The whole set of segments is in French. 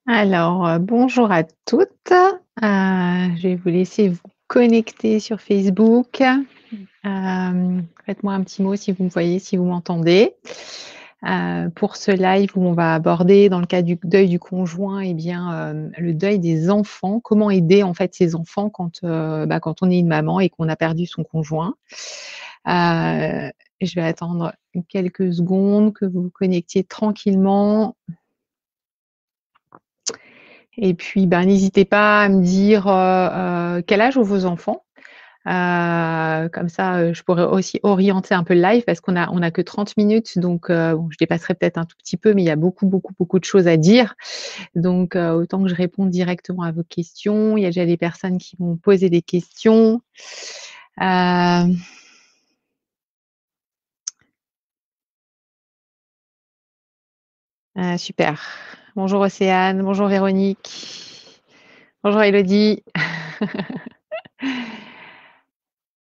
Alors, bonjour à toutes. Je vais vous laisser vous connecter sur Facebook. Faites-moi un petit mot si vous me voyez, si vous m'entendez. Pour ce live où on va aborder dans le cas du deuil du conjoint et bien, le deuil des enfants. Comment aider en fait ses enfants quand on est une maman et qu'on a perdu son conjoint. Heu, je vais attendre quelques secondes que vous vous connectiez tranquillement. Et puis, ben, n'hésitez pas à me dire, quel âge ont vos enfants? Comme ça, je pourrais aussi orienter un peu le live parce qu'on a que 30 minutes donc bon, je dépasserai peut-être un tout petit peu, mais il y a beaucoup, beaucoup, beaucoup de choses à dire. Donc autant que je réponde directement à vos questions. Il y a déjà des personnes qui m'ont posé des questions. Hem, super. Bonjour Océane, bonjour Véronique, bonjour Élodie.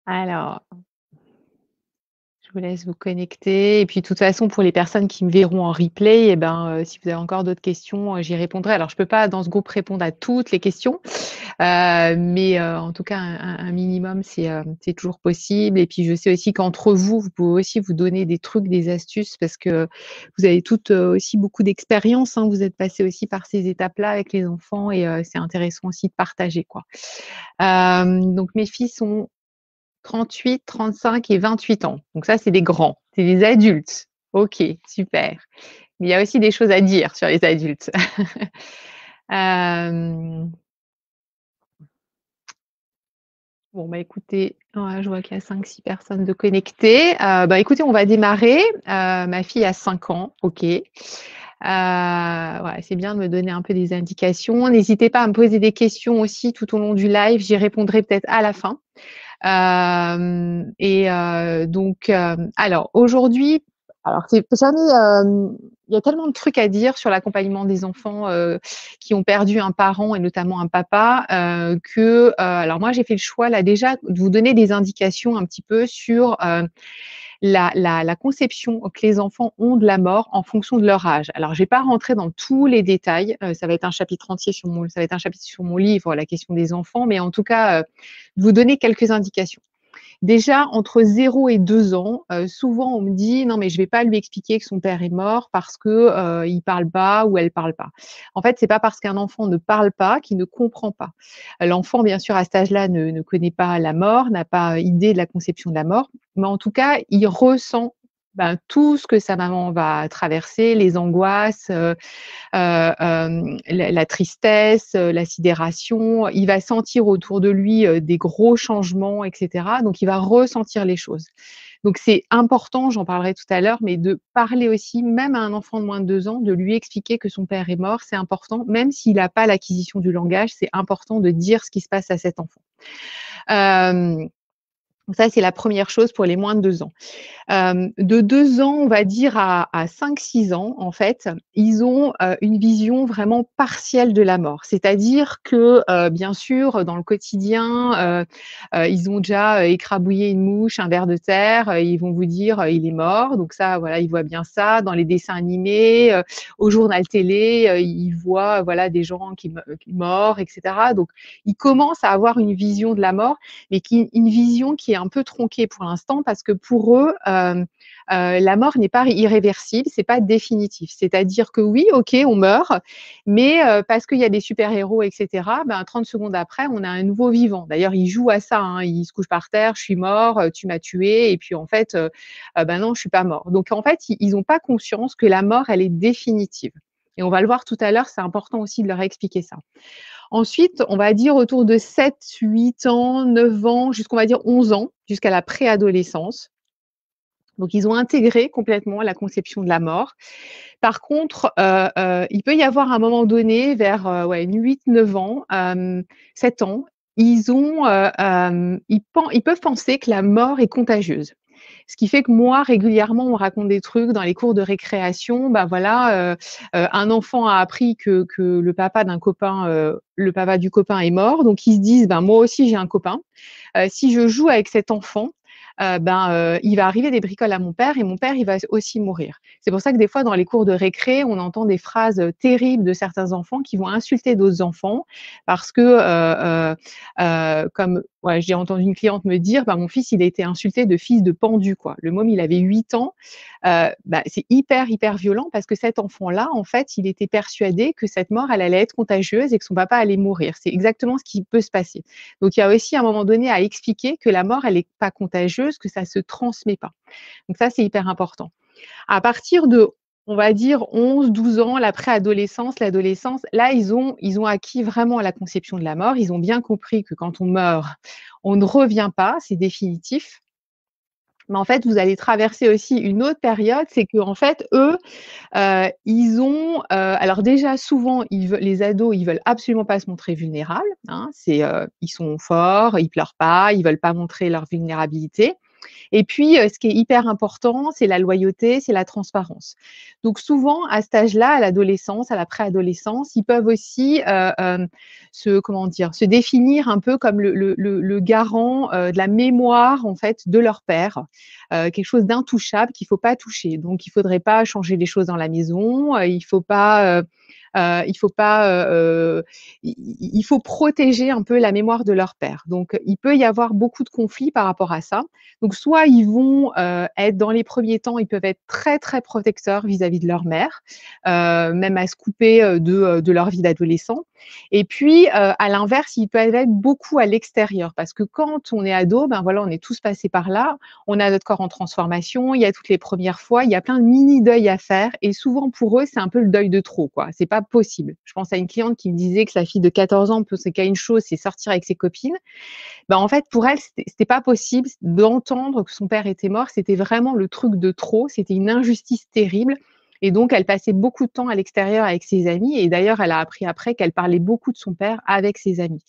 Alors je vous laisse vous connecter et puis de toute façon pour les personnes qui me verront en replay et ben, si vous avez encore d'autres questions, j'y répondrai. Alors je peux pas dans ce groupe répondre à toutes les questions, mais en tout cas un minimum c'est toujours possible et puis je sais aussi qu'entre vous, vous pouvez aussi vous donner des trucs, des astuces parce que vous avez toutes, aussi beaucoup d'expérience, hein. Vous êtes passées aussi par ces étapes-là avec les enfants et c'est intéressant aussi de partager, quoi. Donc mes filles sont 38, 35 et 28 ans. Donc ça, c'est des grands, c'est des adultes. OK, super. Mais il y a aussi des choses à dire sur les adultes. Hem, bon, bah, écoutez, ouais, je vois qu'il y a 5-6 personnes de connectées. Bah, écoutez, on va démarrer. Ma fille a 5 ans, OK. Ouais, c'est bien de me donner un peu des indications. N'hésitez pas à me poser des questions aussi tout au long du live, j'y répondrai peut-être à la fin. Alors aujourd'hui, alors c'est jamais, il y a tellement de trucs à dire sur l'accompagnement des enfants, qui ont perdu un parent et notamment un papa, alors moi j'ai fait le choix là déjà de vous donner des indications un petit peu sur, la conception que les enfants ont de la mort en fonction de leur âge. Alors je vais pas rentrer dans tous les détails, ça va être un chapitre entier ça va être un chapitre sur mon livre, La question des enfants, mais en tout cas, vous donner quelques indications. Déjà, entre 0 et 2 ans, souvent on me dit: «Non mais je vais pas lui expliquer que son père est mort parce que, il parle pas ou elle parle pas». En fait, c'est pas parce qu'un enfant ne parle pas qu'il ne comprend pas. L'enfant, bien sûr, à cet âge-là, ne connaît pas la mort, n'a pas idée de la conception de la mort, mais en tout cas, il ressent, ben, tout ce que sa maman va traverser, les angoisses, la tristesse, la sidération. Il va sentir autour de lui, des gros changements et cetera, donc il va ressentir les choses. Donc c'est important, j'en parlerai tout à l'heure, mais de parler aussi, même à un enfant de moins de 2 ans, de lui expliquer que son père est mort, c'est important. Même s'il a pas l'acquisition du langage, c'est important de dire ce qui se passe à cet enfant. Hem, Ça, c'est la première chose pour les moins de 2 ans. De 2 ans, on va dire à 5-6 ans, en fait, ils ont, une vision vraiment partielle de la mort. C'est-à-dire que, bien sûr, dans le quotidien, ils ont déjà, écrabouillé une mouche, un ver de terre, ils vont vous dire, «Il est mort», donc ça, voilà, ils voient bien ça. Dans les dessins animés, au journal télé, ils voient, voilà, des gens qui morts et cetera. Donc ils commencent à avoir une vision de la mort, mais qui une vision qui est un peu tronquée pour l'instant parce que pour eux, la mort n'est pas irréversible, c'est pas définitif. C'est-à-dire que oui, OK, on meurt, mais parce qu'il y a des super-héros et cetera, ben 30 secondes après, on a un nouveau vivant. D'ailleurs, ils jouent à ça, hein, ils se couchent par terre: «Je suis mort, tu m'as tué» et puis en fait, bah non, je suis pas mort. Donc en fait, ils ont pas conscience que la mort, elle est définitive et on va le voir tout à l'heure, c'est important aussi de leur expliquer ça. Ensuite, on va dire autour de 7-8 ans, 9 ans, jusqu'on va dire 11 ans, jusqu'à la préadolescence. Donc ils ont intégré complètement la conception de la mort. Par contre, il peut y avoir un moment donné vers, ouais 8-9 ans, 7 ans, ils peuvent penser que la mort est contagieuse. Ce qui fait que moi, régulièrement, on me raconte des trucs dans les cours de récréation, bah, voilà, un enfant a appris que le papa du copain est mort, donc ils se disent: «Ben, moi aussi j'ai un copain. Si je joue avec cet enfant, il va arriver des bricoles à mon père et mon père, il va aussi mourir. C'est pour ça que des fois, dans les cours de récré, on entend des phrases, terribles de certains enfants qui vont insulter d'autres enfants parce que, comme ouais, j'ai entendu une cliente me dire: «Bah, mon fils, il a été insulté de fils de pendu», quoi. Le môme, il avait 8 ans. C'est hyper, hyper violent parce que cet enfant-là, en fait, il était persuadé que cette mort, elle allait être contagieuse et que son papa allait mourir. C'est exactement ce qui peut se passer. Donc il y a aussi à un moment donné à expliquer que la mort, elle est pas contagieuse, que ça se transmet pas. Donc ça, c'est hyper important. À partir de, on va dire 11, 12 ans, la préadolescence, l'adolescence, là, ils ont acquis vraiment la conception de la mort. Ils ont bien compris que quand on meurt, on ne revient pas, c'est définitif. Mais en fait, vous allez traverser aussi une autre période, c'est qu'en fait, eux, ils ont, alors déjà souvent les ados, ils veulent absolument pas se montrer vulnérables, hein. Ils sont forts, ils pleurent pas, ils veulent pas montrer leur vulnérabilité. Et puis, ce qui est hyper important, c'est la loyauté, c'est la transparence. Donc souvent, à cet âge-là, à l'adolescence, à la préadolescence, ils peuvent aussi, comment dire? Se définir un peu comme le garant, de la mémoire, en fait, de leur père, quelque chose d'intouchable qu'il faut pas toucher. Donc il faudrait pas changer les choses dans la maison, il faut pas, il faut protéger un peu la mémoire de leur père. Donc il peut y avoir beaucoup de conflits par rapport à ça. Donc soit ils vont, être dans les premiers temps, ils peuvent être très, très protecteurs vis-à-vis de leur mère, même à se couper, de leur vie d'adolescent. Et puis, à l'inverse, ils peuvent être beaucoup à l'extérieur parce que quand on est ado, ben, voilà, on est tous passés par là. On a notre corps en transformation, il y a toutes les premières fois, il y a plein de mini deuils à faire et souvent pour eux, c'est un peu le deuil de trop, quoi. C'est pas possible. Je pense à une cliente qui me disait que sa fille de 14 ans pensait qu'à une chose, c'est sortir avec ses copines. Bah, en fait, pour elle, c'était pas possible d'entendre que son père était mort. C'était vraiment le truc de trop. C'était une injustice terrible et donc elle passait beaucoup de temps à l'extérieur avec ses amis et d'ailleurs, elle a appris après qu'elle parlait beaucoup de son père avec ses amis.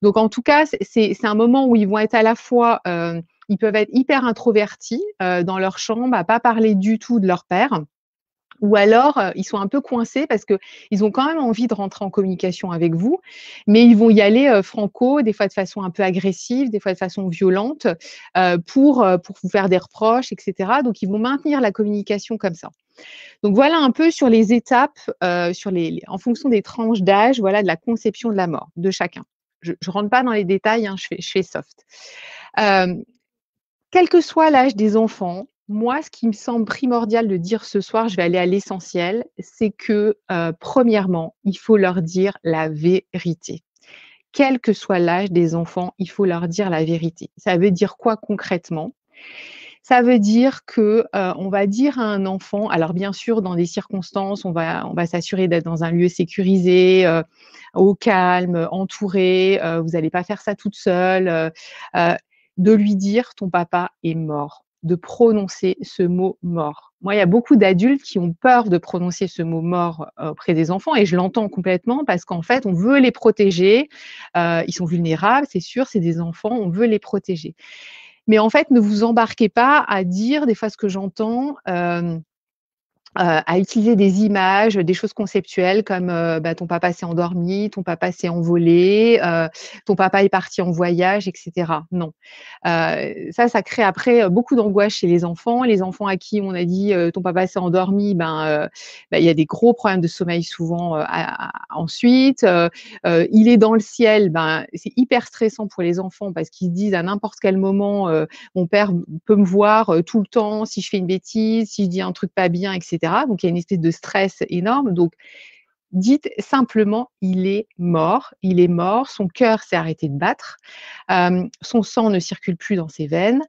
Donc en tout cas, c'est un moment où ils vont être à la fois, ils peuvent être hyper introvertis, dans leur chambre, à pas parler du tout de leur père ou alors, ils sont un peu coincés parce qu'ils ont quand même envie de rentrer en communication avec vous, mais ils vont y aller, franco, des fois de façon un peu agressive, des fois de façon violente, pour vous faire des reproches et cetera. Donc ils vont maintenir la communication comme ça. Donc voilà un peu sur les étapes, sur les en fonction des tranches d'âge, voilà, de la conception de la mort de chacun. Je rentre pas dans les détails, hein, je fais soft. Hem Quel que soit l'âge des enfants, moi, ce qui me semble primordial de dire ce soir, je vais aller à l'essentiel, c'est que, premièrement, il faut leur dire la vérité. Quel que soit l'âge des enfants, il faut leur dire la vérité. Ça veut dire quoi concrètement? Ça veut dire que, on va dire à un enfant alors bien sûr dans des circonstances, on va s'assurer d'être dans un lieu sécurisé, au calme, entouré, vous allez pas faire ça toute seule, heu, de lui dire: «Ton papa est mort», de prononcer ce mot «mort». Moi, il y a beaucoup d'adultes qui ont peur de prononcer ce mot «mort», auprès des enfants et je l'entends complètement parce qu'en fait, on veut les protéger, ils sont vulnérables, c'est sûr, c'est des enfants, on veut les protéger. Mais en fait, ne vous embarquez pas à dire des fois ce que j'entends, à utiliser des images, des choses conceptuelles comme, ton papa s'est endormi, ton papa s'est envolé, ton papa est parti en voyage et cetera. Non. Ça crée après, beaucoup d'angoisse chez les enfants. Les enfants à qui on a dit, «Ton papa s'est endormi», il y a des gros problèmes de sommeil souvent, ensuite. «Il est dans le ciel», c'est hyper stressant pour les enfants parce qu'ils se disent à n'importe quel moment, «Mon père peut me voir, tout le temps si je fais une bêtise, si je dis un truc pas bien» et cetera. Donc il y a une espèce de stress énorme. Donc dites simplement: il est mort, son cœur s'est arrêté de battre, son sang ne circule plus dans ses veines,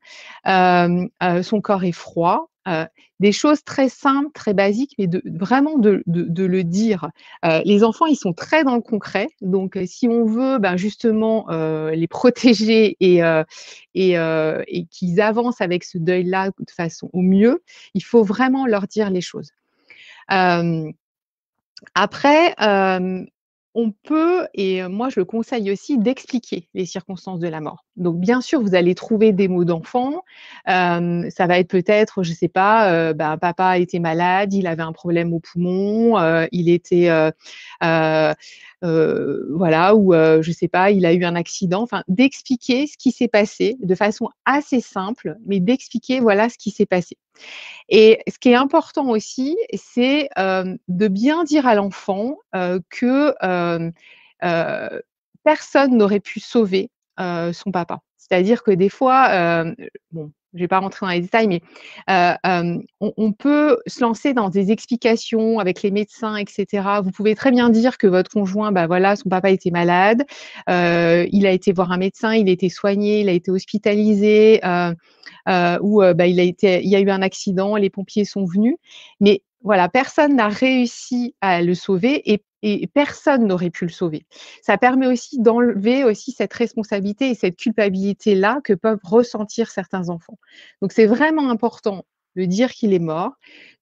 son corps est froid». Des choses très simples, très basiques, mais de vraiment de le dire. Les enfants, ils sont très dans le concret, donc si on veut, justement, les protéger et qu'ils avancent avec ce deuil-là de façon au mieux, il faut vraiment leur dire les choses. Hem Après, On peut et moi je le conseille aussi d'expliquer les circonstances de la mort. Donc bien sûr, vous allez trouver des mots d'enfant, ça va être peut-être, je sais pas, papa était malade, il avait un problème au poumon, il était, heu voilà ou je sais pas, il a eu un accident, enfin d'expliquer ce qui s'est passé de façon assez simple, mais d'expliquer voilà ce qui s'est passé. Et ce qui est important aussi, c'est, de bien dire à l'enfant, que, personne n'aurait pu sauver, son papa. C'est-à-dire que des fois, bon, je vais pas rentrer dans les détails, mais, on peut se lancer dans des explications avec les médecins et cetera. Vous pouvez très bien dire que votre conjoint, bah, voilà, son papa était malade, il a été voir un médecin, il a été soigné, il a été hospitalisé, où, il y a eu un accident, les pompiers sont venus. Mais voilà, personne n'a réussi à le sauver et personne n'aurait pu le sauver. Ça permet aussi d'enlever aussi cette responsabilité et cette culpabilité-là que peuvent ressentir certains enfants. Donc c'est vraiment important de dire qu'il est mort,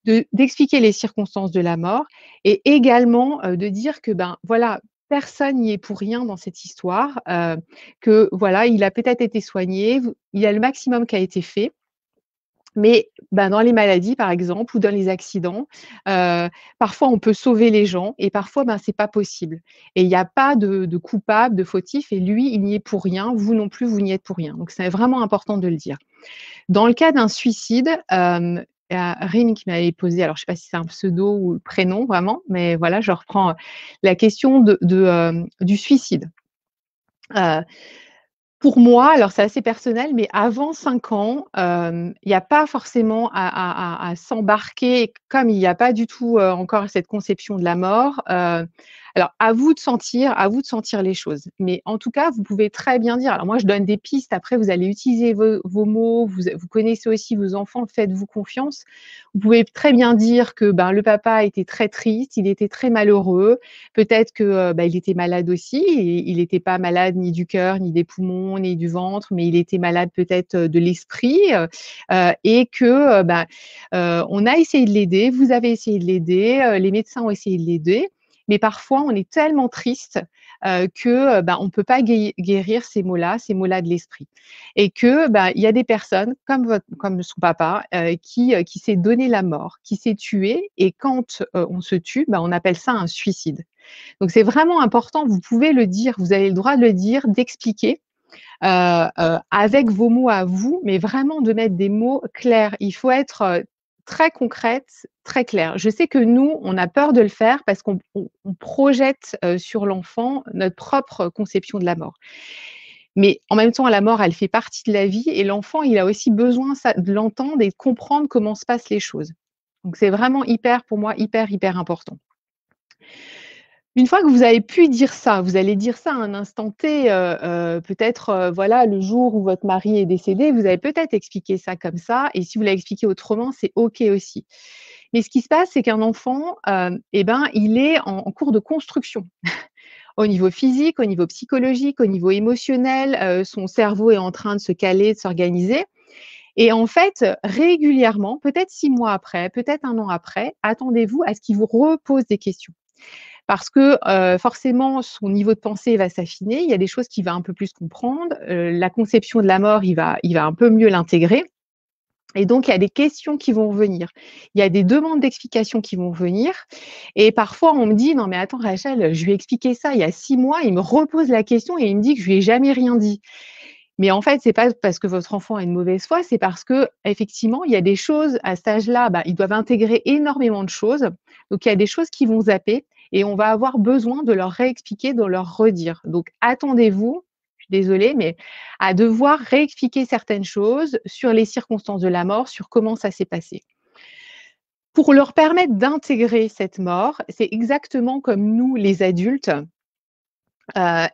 d'expliquer les circonstances de la mort et également, de dire que, ben, voilà, personne n'y est pour rien dans cette histoire, que voilà, il a peut-être été soigné, vous il y a le maximum qui a été fait, mais ben, dans les maladies, par exemple, ou dans les accidents, heu, parfois on peut sauver les gens et parfois, ben, c'est pas possible et il y a pas de coupable, de fautif et lui, il n'y est pour rien, vous non plus, vous n'y êtes pour rien. Donc c'est vraiment important de le dire. Dans le cas d'un suicide, il y a Rim qui m'avait posé, alors je sais pas si c'est un pseudo ou le prénom vraiment, mais voilà, je reprends, la question du suicide. Heu pour moi, alors c'est assez personnel, mais avant 5 ans, il y a pas forcément à s'embarquer comme il y a pas du tout, encore cette conception de la mort, alors à vous de sentir les choses. Mais en tout cas, vous pouvez très bien dire alors moi je donne des pistes, après vous allez utiliser vos mots, vous connaissez aussi vos enfants, faites-vous confiance. Vous pouvez très bien dire que, ben, le papa était très triste, il était très malheureux, peut-être que, il était malade aussi et il était pas malade ni du cœur, ni des poumons, ni du ventre, mais il était malade peut-être, de l'esprit, et que, on a essayé de l'aider, vous avez essayé de l'aider, les médecins ont essayé de l'aider, mais parfois on est tellement triste, que, on peut pas guérir ces maux-là de l'esprit et que, il y a des personnes comme son papa, qui s'est donné la mort, qui s'est tué et quand, on se tue, on appelle ça un suicide. Donc c'est vraiment important, vous pouvez le dire, vous avez le droit de le dire, d'expliquer, avec vos mots à vous, mais vraiment de mettre des mots clairs. Il faut être, très concrète, très claire. Je sais que nous, on a peur de le faire parce qu'on projette, sur l'enfant notre propre conception de la mort. Mais en même temps, la mort, elle fait partie de la vie et l'enfant, il a aussi besoin ça de l'entendre et de comprendre comment se passent les choses. Donc c'est vraiment hyper, pour moi, hyper, hyper important. Une fois que vous avez pu dire ça, vous allez dire ça à un instant T, peut-être, voilà, le jour où votre mari est décédé, vous avez peut-être expliqué ça comme ça et si vous l'avez expliqué autrement, c'est OK aussi. Mais ce qui se passe, c'est qu'un enfant, il est en cours de construction. Au niveau physique, au niveau psychologique, au niveau émotionnel, son cerveau est en train de se caler, de s'organiser et en fait, régulièrement, peut-être 6 mois après, peut-être 1 an après, attendez-vous à ce qu'il vous repose des questions. Parce que, forcément, son niveau de pensée va s'affiner, il y a des choses qu'il va un peu plus comprendre, la conception de la mort, il va un peu mieux l'intégrer et donc il y a des questions qui vont venir. Il y a des demandes d'explications qui vont venir et parfois on me dit: «Non mais attends Rachel, je lui ai expliqué ça il y a 6 mois, il me repose la question et il me dit que je lui ai jamais rien dit». Mais en fait, c'est pas parce que votre enfant a une mauvaise foi, c'est parce qu'effectivement, il y a des choses à cet âge-là, ils doivent intégrer énormément de choses. Donc il y a des choses qui vont zapper et on va avoir besoin de leur réexpliquer, de leur redire. Donc attendez-vous, je suis désolée, mais à devoir réexpliquer certaines choses sur les circonstances de la mort, sur comment ça s'est passé. Pour leur permettre d'intégrer cette mort, c'est exactement comme nous les adultes,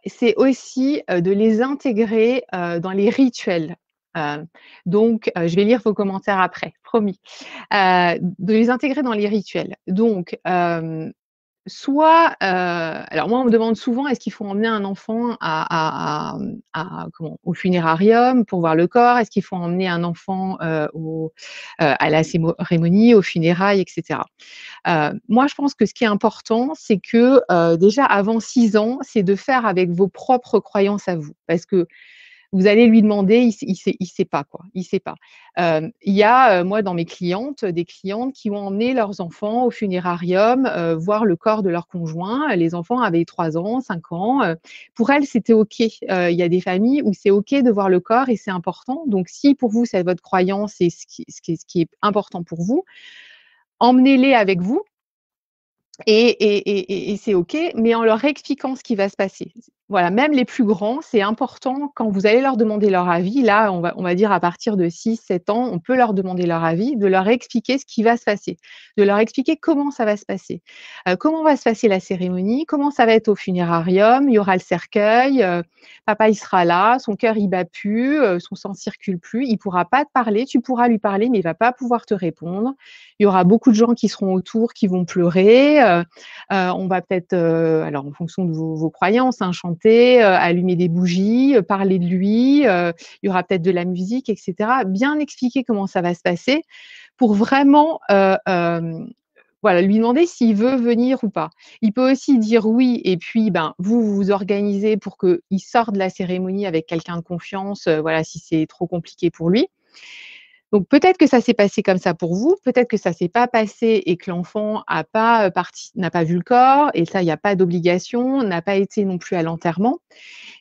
c'est aussi, de les intégrer, dans les rituels. Donc je vais lire vos commentaires après, promis. De les intégrer dans les rituels. Donc soit, alors moi, on me demande souvent: «Est-ce qu'il faut emmener un enfant au funérarium pour voir le corps? Est-ce qu'il faut emmener un enfant, à la cérémonie, aux funérailles?» et cetera. Moi, je pense que ce qui est important, c'est que, déjà avant 6 ans, c'est de faire avec vos propres croyances à vous. Parce que vous allez lui demander, il sait pas quoi, il sait pas. Il y a, moi dans mes clientes, des clientes qui ont emmené leurs enfants au funérarium, voir le corps de leur conjoint. Les enfants avaient 3 ans, 5 ans, pour elles, c'était OK. Il y a des familles où c'est OK de voir le corps et c'est important. Donc si pour vous, c'est votre croyance et ce qui est important pour vous, emmenez-les avec vous et c'est OK, mais en leur expliquant ce qui va se passer. Voilà, même les plus grands, c'est important quand vous allez leur demander leur avis, là, on va dire à partir de 6, 7 ans, on peut leur demander leur avis, de leur expliquer ce qui va se passer, de leur expliquer comment ça va se passer. Comment va se passer la cérémonie, comment ça va être au funérarium, il y aura le cercueil, papa il sera là, son cœur il bat plus, son sang circule plus, il pourra pas te parler, tu pourras lui parler, mais il va pas pouvoir te répondre. Il y aura beaucoup de gens qui seront autour, qui vont pleurer. On va peut-être, alors en fonction de vos croyances, hein, chanter, allumer des bougies, parler de lui, il y aura peut-être de la musique et cetera. Bien expliquer comment ça va se passer pour vraiment, voilà, lui demander s'il veut venir ou pas. Il peut aussi dire oui et puis, ben, vous vous organisez pour qu'il sorte de la cérémonie avec quelqu'un de confiance, voilà, si c'est trop compliqué pour lui. Donc peut-être que ça s'est passé comme ça pour vous, peut-être que ça s'est pas passé et que l'enfant n'a pas vu le corps et ça, il y a pas d'obligation, n'a pas été non plus à l'enterrement.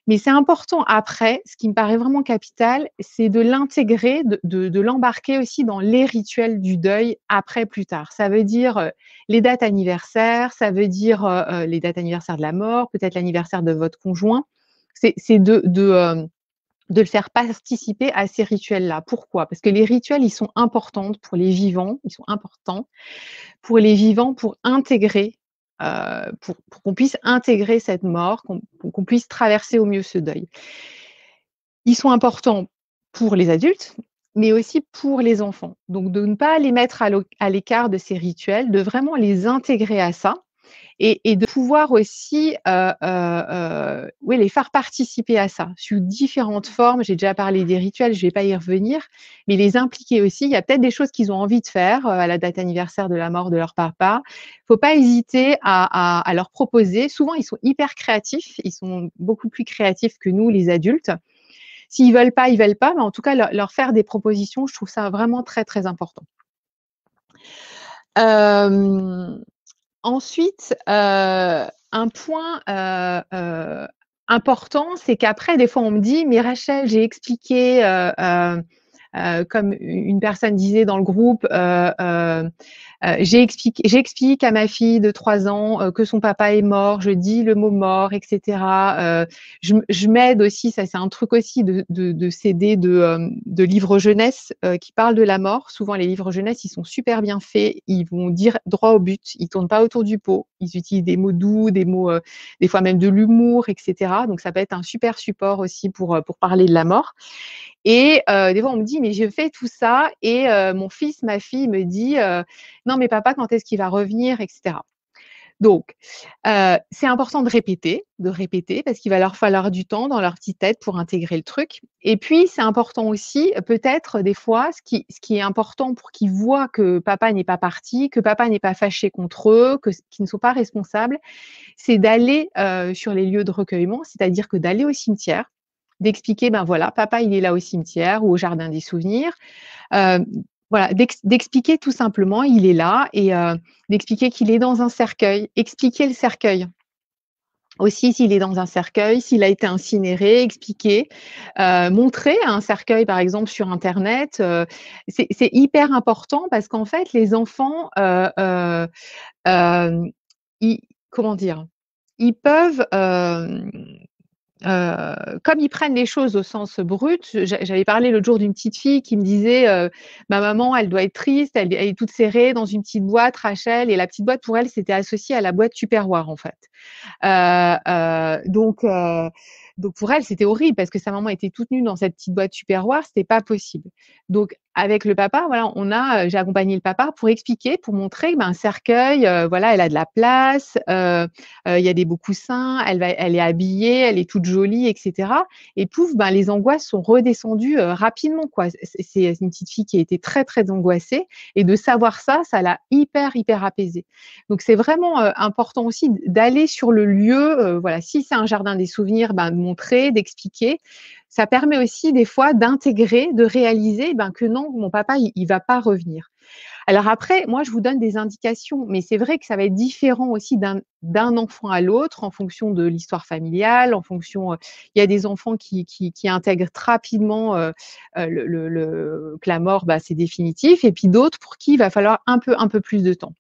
Mais c'est important après, ce qui me paraît vraiment capital, c'est de l'intégrer, de l'embarquer aussi dans les rituels du deuil après, plus tard. Ça veut dire, les dates anniversaires, ça veut dire, les dates anniversaires de la mort, peut-être l'anniversaire de votre conjoint. C'est de le faire participer à ces rituels-là. Pourquoi? Parce que les rituels, ils sont importants pour les vivants, ils sont importants pour les vivants pour intégrer, pour qu'on puisse intégrer cette mort, qu'on puisse traverser au mieux ce deuil. Ils sont importants pour les adultes, mais aussi pour les enfants. Donc de ne pas les mettre à l'écart de ces rituels, de vraiment les intégrer à ça et de pouvoir aussi, oui, les faire participer à ça, sous différentes formes. J'ai déjà parlé des rituels, je ne vais pas y revenir, mais les impliquer aussi. Il y a peut-être des choses qu'ils ont envie de faire, à la date anniversaire de la mort de leur papa. Il ne faut pas hésiter à leur proposer. Souvent, ils sont hyper créatifs, ils sont beaucoup plus créatifs que nous, les adultes. S'ils veulent pas, ils veulent pas, mais en tout cas, leur faire des propositions, je trouve ça vraiment très, très important. Hem Ensuite, un point, important, c'est qu'après des fois on me dit: «Mais Rachel, j'ai expliqué, comme une personne disait dans le groupe, j'explique à ma fille de 3 ans, que son papa est mort, je dis le mot mort et cetera». Je m'aide aussi, ça c'est un truc aussi de CD de livres jeunesse, qui parlent de la mort. Souvent les livres jeunesse, ils sont super bien faits, ils vont dire droit au but, ils tournent pas autour du pot. Ils utilisent des mots doux, des mots, des fois même de l'humour et cetera. Donc ça peut être un super support aussi pour parler de la mort. Et des fois, on me dit: «Mais je fais tout ça et mon fils, ma fille me dit, "Non mais papa, quand est-ce qu'il va revenir?" et cetera». Donc c'est important de répéter parce qu'il va leur falloir du temps dans leur petite tête pour intégrer le truc et puis c'est important aussi, peut-être des fois, ce qui est important pour qu'ils voient que papa n'est pas parti, que papa n'est pas fâché contre eux, qu'ils ne sont pas responsables, c'est d'aller, sur les lieux de recueillement, c'est-à-dire que d'aller au cimetière, d'expliquer: «Ben voilà, papa il est là au cimetière ou au jardin des souvenirs». Heu, voilà, d'expliquer tout simplement, il est là et d'expliquer qu'il est dans un cercueil. Expliquer le cercueil. Aussi, s'il est dans un cercueil, s'il a été incinéré, expliquer, montrer un cercueil, par exemple, sur internet, c'est hyper important parce qu'en fait, les enfants, hem, ils comment dire? Ils peuvent, comme ils prennent les choses au sens brut, j'avais parlé l'autre jour d'une petite fille qui me disait, «Ma maman, elle doit être triste, elle est toute serrée dans une petite boîte, Rachel», et la petite boîte pour elle, c'était associé à la boîte Tupperware, en fait. Donc Donc pour elle, c'était horrible parce que sa maman était toute nue dans cette petite boîte Tupperware, c'était pas possible. Donc avec le papa, voilà, j'ai accompagné le papa pour expliquer, pour montrer, ben, un cercueil, voilà, elle a de la place, il y a des beaux coussins, elle est habillée, elle est toute jolie et cetera et pouf, ben, les angoisses sont redescendues, rapidement, quoi. C'est une petite fille qui a été très, très angoissée et de savoir ça, ça l'a hyper, hyper apaisée. Donc c'est vraiment, important aussi d'aller sur le lieu, voilà, si c'est un jardin des souvenirs, ben, de montrer, d'expliquer. Ça permet aussi des fois d'intégrer, de réaliser, ben, que non, mon papa, il va pas revenir. Alors après, moi, je vous donne des indications, mais c'est vrai que ça va être différent aussi d'un enfant à l'autre en fonction de l'histoire familiale, en fonction, il y a des enfants qui intègrent très rapidement, que la mort, bah, c'est définitif et puis d'autres pour qui il va falloir un peu plus de temps.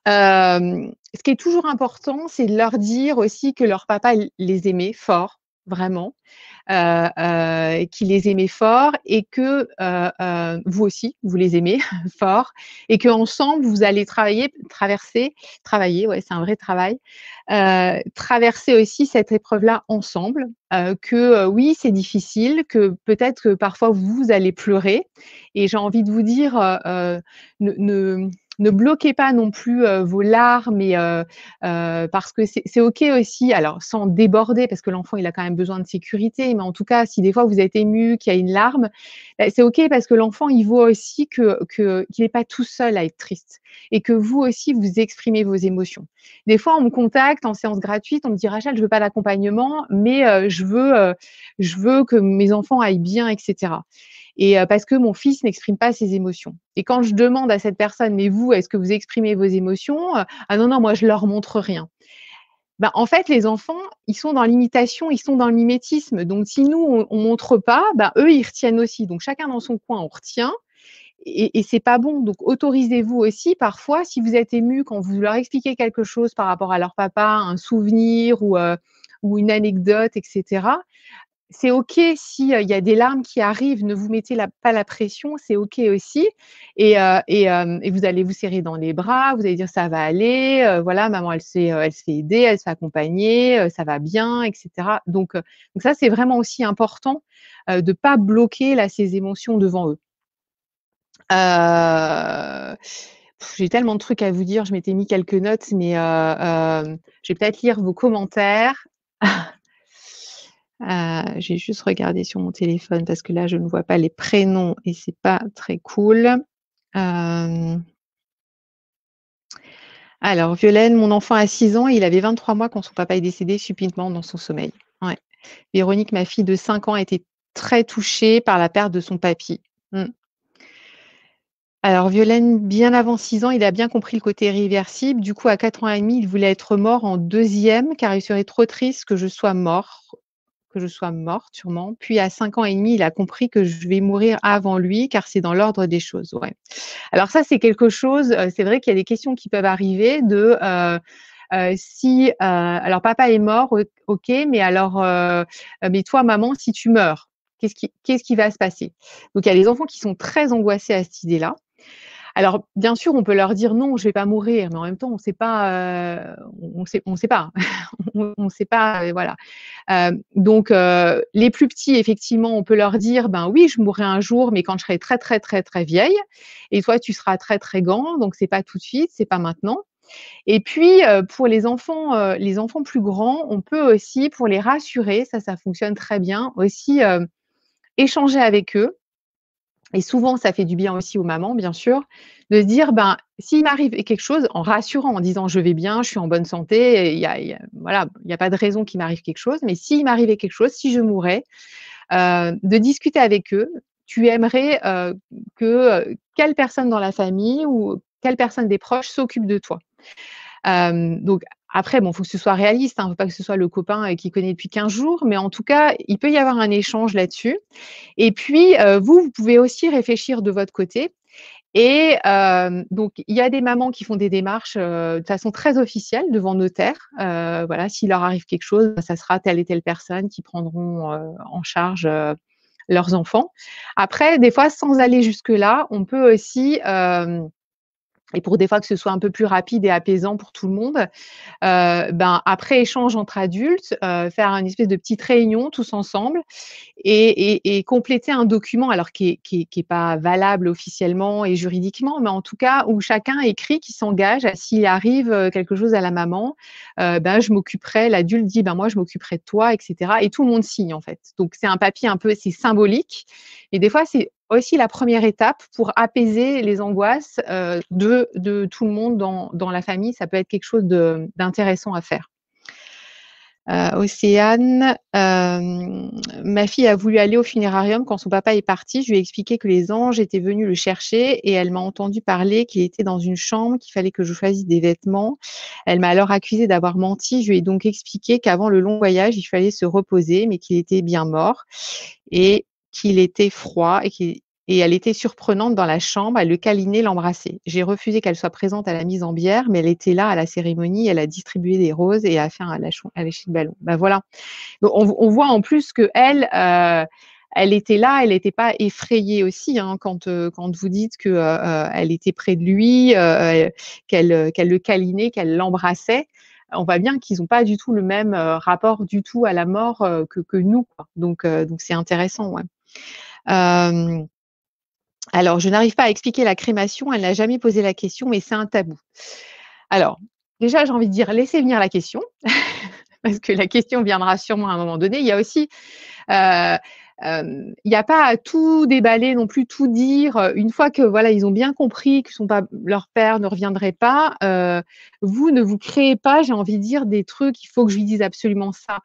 Ce qui est toujours important, c'est de leur dire aussi que leur papa les aimait fort, vraiment, qu'il les aimait fort et que, vous aussi, vous les aimez fort et qu'ensemble vous allez travailler, ouais, c'est un vrai travail, traverser aussi cette épreuve-là ensemble, que, oui, c'est difficile, que peut-être que parfois vous allez pleurer et j'ai envie de vous dire, ne bloquez pas non plus, vos larmes parce que c'est OK aussi, alors sans déborder parce que l'enfant il a quand même besoin de sécurité, mais en tout cas, si des fois vous êtes ému, qu'il y a une larme, bah, c'est OK parce que l'enfant il voit aussi qu'il est pas tout seul à être triste et que vous aussi vous exprimez vos émotions. Des fois, on me contacte en séance gratuite, on me dit: «Rachel, je veux pas d'accompagnement, mais je veux que mes enfants aillent bien et cetera». Et parce que mon fils n'exprime pas ses émotions. Et quand je demande à cette personne: «Mais vous, est-ce que vous exprimez vos émotions?» «Ah non, non, moi je leur montre rien». Ben, en fait, les enfants, ils sont dans l'imitation, ils sont dans le mimétisme. Donc si nous, on montre pas, ben, eux, ils retiennent aussi. Donc chacun dans son coin, on retient et c'est pas bon. Donc autorisez-vous aussi parfois, si vous êtes ému quand vous leur expliquez quelque chose par rapport à leur papa, un souvenir ou une anecdote et cetera, c'est OK si, il y a des larmes qui arrivent, ne vous mettez pas la pression, c'est OK aussi et vous allez vous serrer dans les bras, vous allez dire: «Ça va aller, voilà, maman elle se fait aider, elle se fait accompagner, ça va bien» et cetera. Donc ça, c'est vraiment aussi important, de pas bloquer là ses émotions devant eux. Heu, j'ai tellement de trucs à vous dire, je m'étais mis quelques notes mais je vais peut-être lire vos commentaires. J'ai juste regardé sur mon téléphone parce que là, je ne vois pas les prénoms et c'est pas très cool. Hem, alors Violaine: «Mon enfant a 6 ans, il avait 23 mois quand son papa est décédé subitement dans son sommeil». Ouais. Véronique: «Ma fille de 5 ans a été très touchée par la perte de son papy». Mmh. Alors Violaine: «Bien avant 6 ans, il a bien compris le côté irréversible. Du coup, à 4 ans et demi, il voulait être mort en deuxième car il serait trop triste que je sois morte sûrement. Puis à 5 ans et demi, il a compris que je vais mourir avant lui car c'est dans l'ordre des choses». Ouais. Alors ça, c'est quelque chose, c'est vrai qu'il y a des questions qui peuvent arriver si, alors papa est mort, OK, mais alors, mais toi maman, si tu meurs, qu'est-ce qui va se passer? Donc il y a les enfants qui sont très angoissés à cette idée-là. Alors, bien sûr, on peut leur dire: «Non, je vais pas mourir», mais en même temps, on sait pas, on sait pas. On sait pas, voilà. Donc les plus petits, effectivement, on peut leur dire: «Ben oui, je mourrai un jour, mais quand je serai très, très, très, très vieille et toi, tu seras très, très grand, donc c'est pas tout de suite, c'est pas maintenant». Et puis, pour les enfants plus grands, on peut aussi, pour les rassurer, ça fonctionne très bien, aussi, échanger avec eux et souvent, ça fait du bien aussi aux mamans, bien sûr, de se dire: «Ben, s'il m'arrive quelque chose», en rassurant, en disant: «Je vais bien, je suis en bonne santé et il y a voilà, il y a pas de raison qu'il m'arrive quelque chose, mais s'il m'arrivait quelque chose, si je mourais», de discuter avec eux. Tu aimerais, quelle personne dans la famille ou quelle personne des proches s'occupe de toi? Donc après, bon, il faut que ce soit réaliste, hein, faut pas que ce soit le copain, qui connaît depuis 15 jours, mais en tout cas, il peut y avoir un échange là-dessus et puis, vous pouvez aussi réfléchir de votre côté et donc il y a des mamans qui font des démarches, de façon très officielle devant notaire. Voilà, s'il leur arrive quelque chose, bah, ça sera telle et telle personne qui prendront, en charge, leurs enfants. Après, des fois, sans aller jusque-là, on peut aussi, et pour des fois que ce soit un peu plus rapide et apaisant pour tout le monde, ben, après échange entre adultes, faire une espèce de petite réunion tous ensemble et compléter un document alors qui est pas valable officiellement et juridiquement, mais en tout cas où chacun écrit qu'il s'engage à s'il arrive, quelque chose à la maman, ben, je m'occuperai l'adulte dit: «Ben, moi je m'occuperai de toi» et cetera et tout le monde signe en fait. Donc c'est un papier un peu c'est symbolique et des fois c'est aussi la première étape pour apaiser les angoisses, de tout le monde dans la famille. Ça peut être quelque chose d'intéressant à faire. Océane, ma fille a voulu aller au funérarium quand son papa est parti. Je lui ai expliqué que les anges étaient venus le chercher et elle m'a entendu parler qu'il était dans une chambre, qu'il fallait que je choisisse des vêtements. Elle m'a alors accusée d'avoir menti. Je lui ai donc expliqué qu'avant le long voyage, il fallait se reposer, mais qu'il était bien mort et qu'il était froid et elle était surprenante dans la chambre, elle le câlinait, l'embrassait. J'ai refusé qu'elle soit présente à la mise en bière, mais elle était là à la cérémonie, elle a distribué des roses et a fait un lâcher de ballon. Bah, voilà. Donc on voit en plus qu'elle, elle était là, elle n'était pas effrayée aussi, hein, quand vous dites que, elle était près de lui, qu'elle le câlinait, qu'elle l'embrassait. On voit bien qu'ils n'ont pas du tout le même, rapport du tout à la mort, que nous, quoi. Donc c'est intéressant, ouais. Hem alors, je n'arrive pas à expliquer la crémation, elle n'a jamais posé la question, mais c'est un tabou. Alors, déjà, j'ai envie de dire: «Laissez venir la question», parce que la question viendra sûrement à un moment donné. Il y a aussi, heu, il n'y a pas à tout déballer non plus, tout dire, une fois que, voilà, ils ont bien compris que leur père ne reviendrait pas, vous ne vous créez pas, j'ai envie de dire, des trucs: «Il faut que je lui dise absolument ça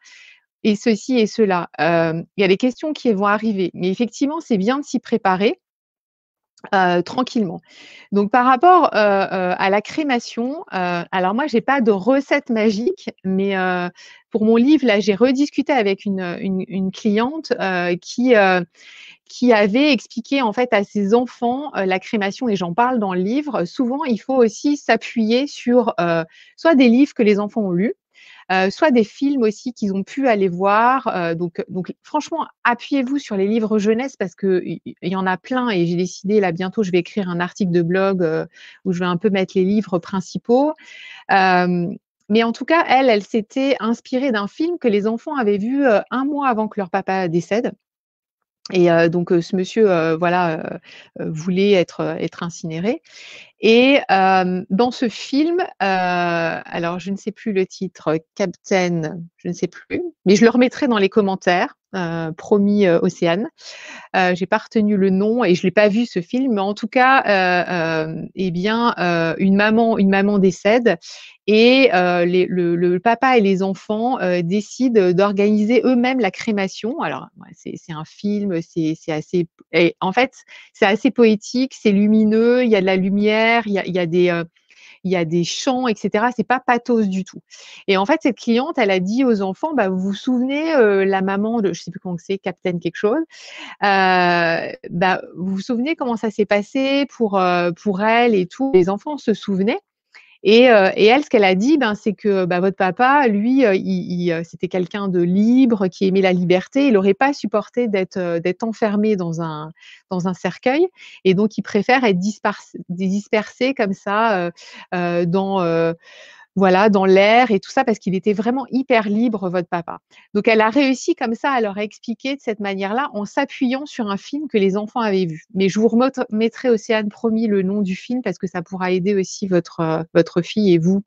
et ceci et cela». Il y a des questions qui vont arriver, mais effectivement, c'est bien de s'y préparer. Tranquillement. Donc par rapport, à la crémation, alors moi j'ai pas de recette magique, mais pour mon livre là, j'ai rediscuté avec une cliente, qui avait expliqué en fait à ses enfants, la crémation et j'en parle dans le livre. Souvent, il faut aussi s'appuyer sur, soit des livres que les enfants ont lus, soit des films aussi qu'ils ont pu aller voir, donc franchement, appuyez-vous sur les livres jeunesse parce qu'il y en a plein et j'ai décidé là bientôt, je vais écrire un article de blog, où je vais un peu mettre les livres principaux. Hem, mais en tout cas, elle s'était inspirée d'un film que les enfants avaient vu, 1 mois avant que leur papa décède et donc ce monsieur, voilà, voulait être incinéré et dans ce film, alors je ne sais plus le titre, Captain, je ne sais plus, mais je le remettrai dans les commentaires, promis, Océane. J'ai pas retenu le nom et je l'ai pas vu ce film, mais en tout cas, et bien, une maman décède et le papa et les enfants, décident d'organiser eux-mêmes la crémation. Alors, ouais, c'est un film, c'est assez et en fait, c'est assez poétique, c'est lumineux, il y a de la lumière, il y a des chants et cetera, c'est pas pathos du tout et en fait, cette cliente, elle a dit aux enfants: «Bah, vous vous souvenez, la maman de» je sais plus comment c'est, Captain quelque chose, bah, vous vous souvenez comment ça s'est passé pour elle et tout? Les enfants se souvenaient et elle, ce qu'elle a dit, ben, c'est que, bah, votre papa, lui, c'était quelqu'un de libre, qui aimait la liberté. Il aurait pas supporté d'être enfermé dans un cercueil et donc il préfère être dispersé comme ça, dans, voilà, dans l'air et tout ça, parce qu'il était vraiment hyper libre, votre papa. Donc elle a réussi comme ça à leur expliquer de cette manière-là, en s'appuyant sur un film que les enfants avaient vu. Mais je vous mettrai, Océane, promis, le nom du film parce que ça pourra aider aussi votre fille et vous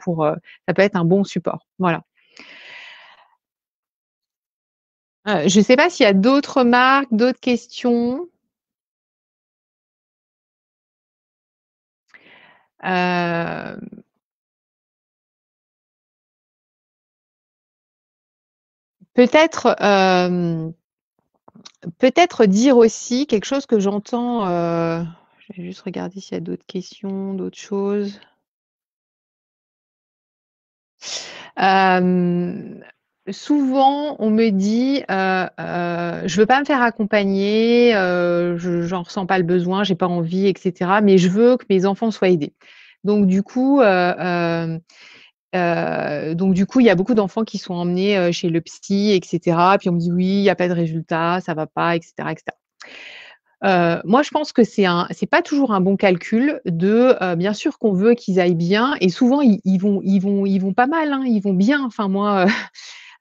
ça peut être un bon support. Voilà. Je ne sais pas s'il y a d'autres remarques, d'autres questions? Hem, peut-être, peut-être dire aussi quelque chose que j'entends, je vais juste regarder s'il y a d'autres questions, d'autres choses. Hem, souvent on me dit, «Je veux pas me faire accompagner, je j'en ressens pas le besoin, j'ai pas envie et cetera, mais je veux que mes enfants soient aidés». Donc du coup, il y a beaucoup d'enfants qui sont emmenés, chez le psy et cetera. Puis on me dit: «Oui, il y a pas de résultat, ça va pas» et cetera et cetera. Moi, je pense que c'est pas toujours un bon calcul de, bien sûr qu'on veut qu'ils aillent bien et souvent ils vont pas mal, hein, ils vont bien. Enfin moi,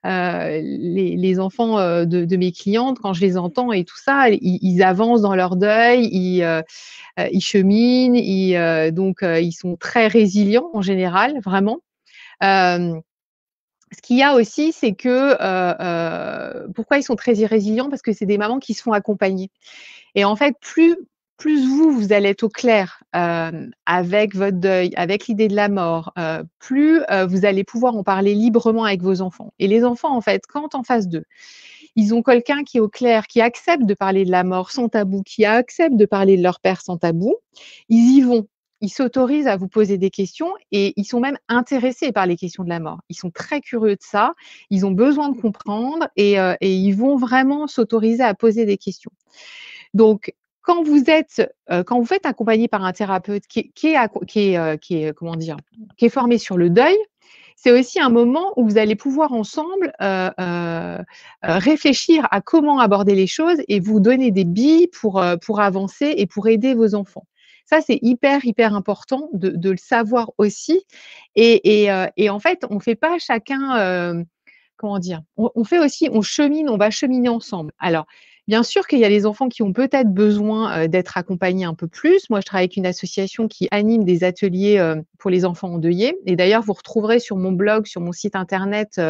les enfants, de mes clientes, quand je les entends et tout ça, ils avancent dans leur deuil, ils cheminent, ils sont très résilients en général, vraiment. Hem, Ce qu'il y a aussi, c'est que, pourquoi ils sont très résilients? Parce que c'est des mamans qui se font accompagner. Et en fait, plus vous allez être au clair, avec votre deuil, avec l'idée de la mort, plus, vous allez pouvoir en parler librement avec vos enfants. Et les enfants, en fait, quand en face d'eux, ils ont quelqu'un qui est au clair, qui accepte de parler de la mort sans tabou, qui accepte de parler de leur père sans tabou, ils y vont. Ils s'autorisent à vous poser des questions et ils sont même intéressés par les questions de la mort. Ils sont très curieux de ça, ils ont besoin de comprendre et ils vont vraiment s'autoriser à poser des questions. Donc, quand vous faites accompagner par un thérapeute comment dire? Qui est formé sur le deuil, c'est aussi un moment où vous allez pouvoir ensemble, réfléchir à comment aborder les choses et vous donner des billes pour avancer et pour aider vos enfants. Ça, c'est hyper, hyper important de le savoir aussi et en fait, on fait pas chacun, comment dire? On va cheminer ensemble. Alors, bien sûr qu'il y a les enfants qui ont peut-être besoin, d'être accompagnés un peu plus. Moi, je travaille avec une association qui anime des ateliers, pour les enfants endeuillés et d'ailleurs, vous retrouverez sur mon blog, sur mon site internet,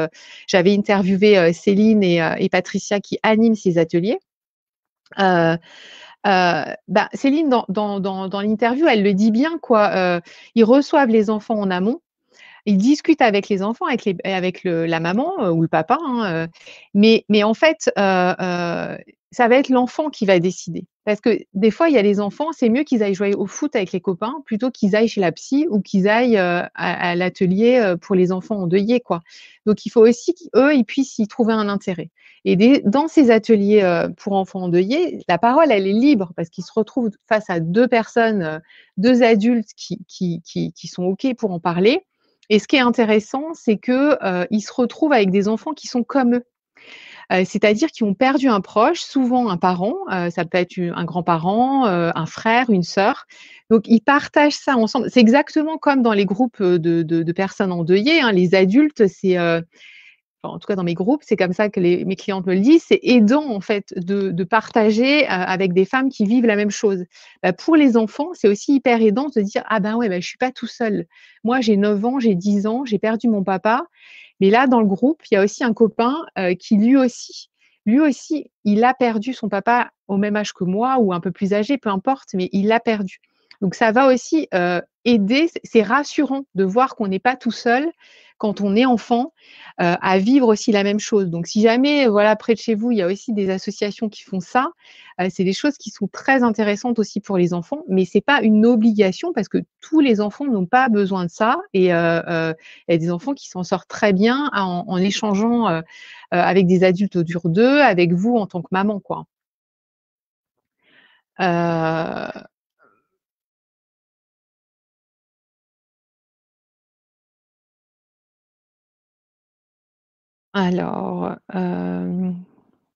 j'avais interviewé, Céline et Patricia qui animent ces ateliers. Heu Céline dans l'interview, elle le dit bien quoi, ils reçoivent les enfants en amont, ils discutent avec les enfants, avec la maman, ou le papa, hein, mais en fait, ça va être l'enfant qui va décider. Parce que des fois, il y a les enfants, c'est mieux qu'ils aillent jouer au foot avec les copains plutôt qu'ils aillent chez la psy ou qu'ils aillent, à l'atelier, pour les enfants endeuillés, quoi. Donc il faut aussi qu'eux, ils puissent y trouver un intérêt et dans ces ateliers, pour enfants endeuillés, la parole, elle est libre parce qu'ils se retrouvent face à 2 personnes, 2 adultes qui sont OK pour en parler et ce qui est intéressant, c'est que, ils se retrouvent avec des enfants qui sont comme eux. C'est-à-dire qui ont perdu un proche, souvent un parent, ça peut être un grand-parent, un frère, une sœur. Donc ils partagent ça ensemble. C'est exactement comme dans les groupes, de personnes endeuillées, hein. Les adultes, en tout cas dans mes groupes, c'est comme ça que mes clientes me le disent, c'est aidant en fait de partager, avec des femmes qui vivent la même chose. Pour les enfants, c'est aussi hyper aidant de se dire: «Ah ben ouais, je suis pas tout seul. Moi j'ai 9 ans, j'ai 10 ans, j'ai perdu mon papa, mais là dans le groupe, il y a aussi un copain, qui lui aussi, il a perdu son papa au même âge que moi ou un peu plus âgé, peu importe, mais il l'a perdu». Donc ça va aussi, aider, c'est rassurant de voir qu'on n'est pas tout seul quand on est enfant, à vivre aussi la même chose. Donc si jamais, voilà, près de chez vous, il y a aussi des associations qui font ça, c'est des choses qui sont très intéressantes aussi pour les enfants, mais c'est pas une obligation parce que tous les enfants n'ont pas besoin de ça il y a des enfants qui s'en sortent très bien en échangeant, avec des adultes autour d'eux, avec vous en tant que maman, quoi. Heu, alors,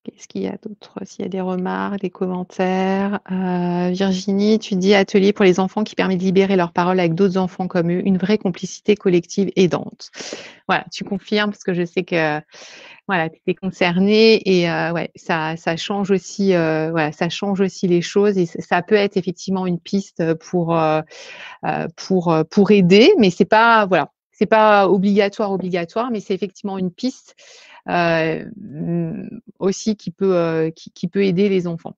qu'est-ce qu'il y a d'autre? S'il y a des remarques, des commentaires, Virginie, tu dis: «Atelier pour les enfants qui permet de libérer leur parole avec d'autres enfants comme eux, une vraie complicité collective aidante». Voilà, tu confirmes parce que je sais que, voilà, tu étais concernée et ouais, ça change aussi, voilà, ça change aussi les choses et ça peut être effectivement une piste, pour aider, mais c'est pas voilà, c'est pas obligatoire, mais c'est effectivement une piste, aussi qui peut aider les enfants.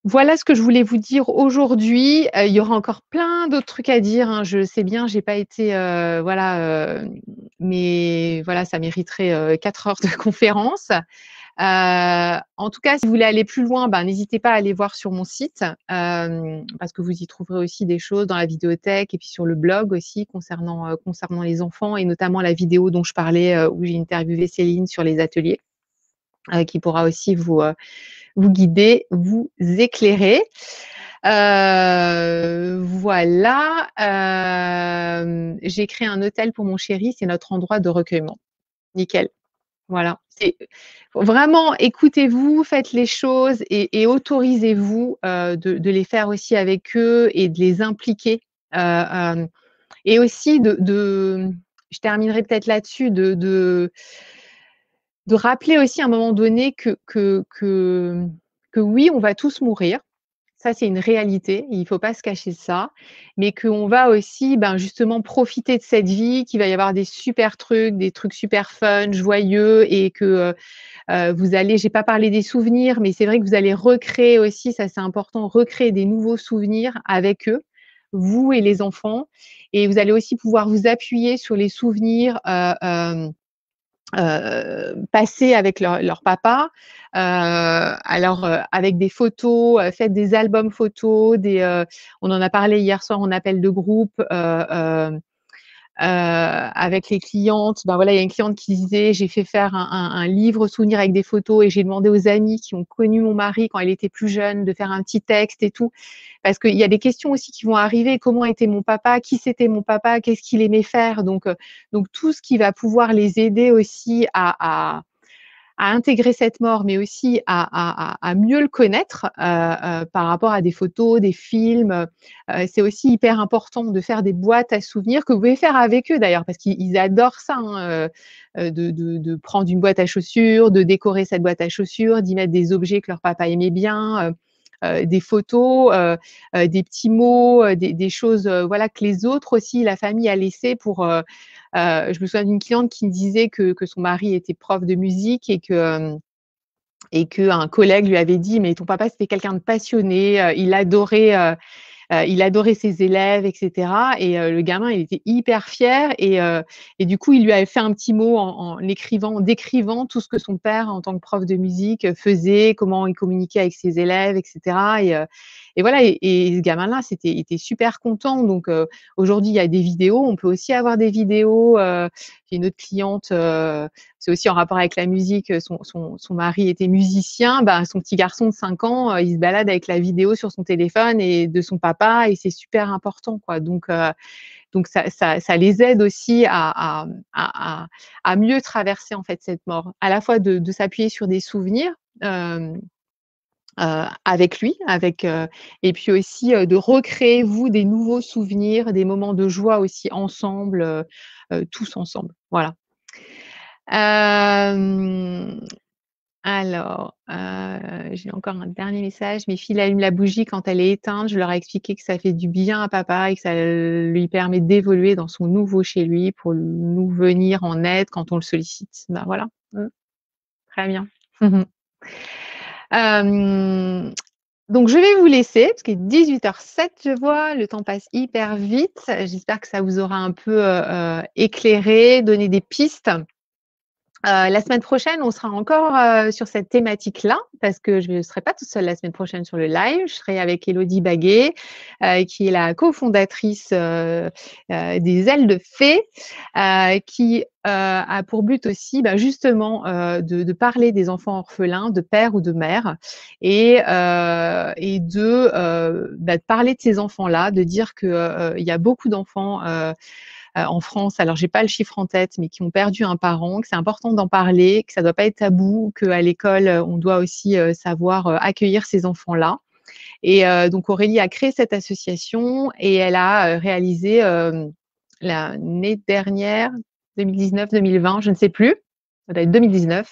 Voilà ce que je voulais vous dire aujourd'hui. Il y aura encore plein d'autres trucs à dire, hein. Je sais bien, j'ai pas été, voilà, mais voilà, ça mériterait, 4 heures de conférence. En tout cas, si vous voulez aller plus loin, ben, n'hésitez pas à aller voir sur mon site, parce que vous y trouverez aussi des choses dans la vidéothèque et puis sur le blog aussi concernant les enfants et notamment la vidéo dont je parlais, où j'ai interviewé Céline sur les ateliers, qui pourra aussi vous guider, vous éclairer. Voilà, j'ai créé un hôtel pour mon chéri, c'est notre endroit de recueillement. Nickel. Voilà, c'est vraiment écoutez-vous, faites les choses et autorisez-vous, de les faire aussi avec eux et de les impliquer, hem et aussi je terminerai peut-être là-dessus, de rappeler aussi à un moment donné que oui, on va tous mourir. Ça, c'est une réalité, il faut pas se cacher ça, mais qu'on va aussi, ben, justement profiter de cette vie, qu'il va y avoir des super trucs, des trucs super fun, joyeux et que, vous allez j'ai pas parlé des souvenirs, mais c'est vrai que vous allez recréer aussi, ça c'est important, recréer des nouveaux souvenirs avec eux, vous et les enfants et vous allez aussi pouvoir vous appuyer sur les souvenirs, passés avec leur papa. Alors, avec des photos, faites des albums photos, on en a parlé hier soir en appel de groupe, avec les clientes, ben voilà, il y a une cliente qui disait: «J'ai fait faire un livre souvenir avec des photos et j'ai demandé aux amis qui ont connu mon mari quand il était plus jeune de faire un petit texte et tout». Parce qu'il y a des questions aussi qui vont arriver: «Comment était mon papa? Qui c'était mon papa? Qu'est-ce qu'il aimait faire?» Donc tout ce qui va pouvoir les aider aussi à intégrer cette mort, mais aussi à mieux le connaître, par rapport à des photos, des films, c'est aussi hyper important de faire des boîtes à souvenirs que vous pouvez faire avec eux d'ailleurs, parce qu'ils adorent ça, hein, de prendre une boîte à chaussures, de décorer cette boîte à chaussures, d'y mettre des objets que leur papa aimait bien, des photos, des petits mots, des choses, voilà, que les autres aussi, la famille a laissé pour, je me souviens d'une cliente qui me disait que son mari était prof de musique et qu'un collègue lui avait dit: «Mais ton papa, c'était quelqu'un de passionné, il adorait ses élèves et cetera et le gamin, il était hyper fier et du coup, il lui avait fait un petit mot en écrivant en décrivant tout ce que son père, en tant que prof de musique, faisait, comment il communiquait avec ses élèves et cetera et voilà et ce gamin-là, était super content donc aujourd'hui, il y a des vidéos. On peut aussi avoir des vidéos, j'ai une autre cliente, c'est aussi en rapport avec la musique, son mari était musicien, bah, son petit garçon de 5 ans, il se balade avec la vidéo sur son téléphone et de son papa et c'est super important, quoi. Donc ça les aide aussi à mieux traverser, en fait, cette mort. À la fois de s'appuyer sur des souvenirs, hem, avec lui, et puis aussi, de recréer, vous, des nouveaux souvenirs, des moments de joie aussi ensemble, tous ensemble. Voilà. Hem alors, j'ai encore un dernier message. Mes filles allument la bougie quand elle est éteinte. Je leur ai expliqué que ça fait du bien à papa et que ça lui permet d'évoluer dans son nouveau chez lui pour nous venir en aide quand on le sollicite. Bah, voilà. Très bien. Hem, donc je vais vous laisser parce qu'il est 18h07, je vois. Le temps passe hyper vite. J'espère que ça vous aura un peu, éclairé, donné des pistes. La semaine prochaine, on sera encore, sur cette thématique-là, parce que je ne serai pas toute seule la semaine prochaine sur le live. Je serai avec Élodie Baguet, qui est la cofondatrice, des Ailes de Fée, qui, a pour but aussi, bah, justement, de parler des enfants orphelins de père ou de mère et de parler de ces enfants-là, de dire que, il y a beaucoup d'enfants, en France, alors j'ai pas le chiffre en tête, mais qui ont perdu un parent, que c'est important d'en parler, que ça doit pas être tabou, qu'à l'école, on doit aussi, savoir, accueillir ces enfants-là et donc Aurélie a créé cette association et elle a, réalisé, l'année dernière, 2019-2020, je ne sais plus, ça doit être 2019,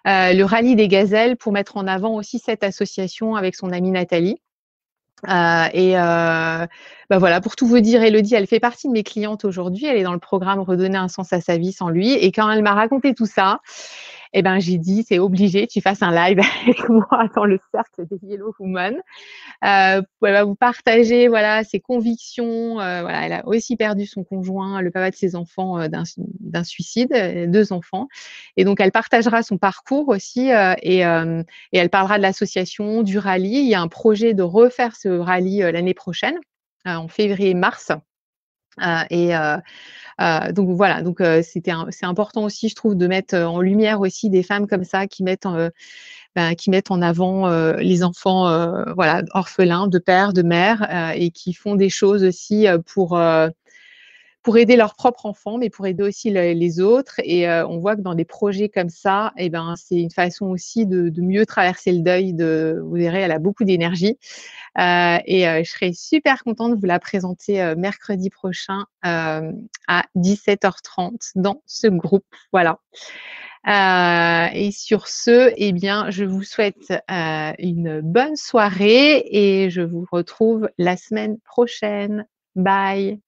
le rallye des gazelles pour mettre en avant aussi cette association avec son amie Nathalie. Bah, voilà, pour tout vous dire, Élodie, elle fait partie de mes clientes aujourd'hui. Elle est dans le programme Redonner un sens à sa vie sans lui et quand elle m'a raconté tout ça et ben, j'ai dit: «C'est obligé que tu fasses un live avec moi dans le cercle des Yellow Women». Où elle va vous partager, voilà, ses convictions, voilà, elle a aussi perdu son conjoint, le papa de ses enfants, d'un suicide, 2 enfants et donc elle partagera son parcours aussi, et elle parlera de l'association, du rallye. Il y a un projet de refaire ce rallye, l'année prochaine, en février-mars, donc voilà, c'est important aussi, je trouve, de mettre, en lumière aussi des femmes comme ça qui mettent en avant, les enfants, voilà, orphelins de père, de mère, et qui font des choses aussi, pour aider leurs propres enfants, mais pour aider aussi les autres et on voit que dans des projets comme ça et ben, c'est une façon aussi de mieux traverser le deuil de vous verrez, elle a beaucoup d'énergie, je serai super contente de vous la présenter, mercredi prochain, à 17h30 dans ce groupe. Voilà. Et sur ce, eh bien, je vous souhaite, une bonne soirée et je vous retrouve la semaine prochaine. Bye.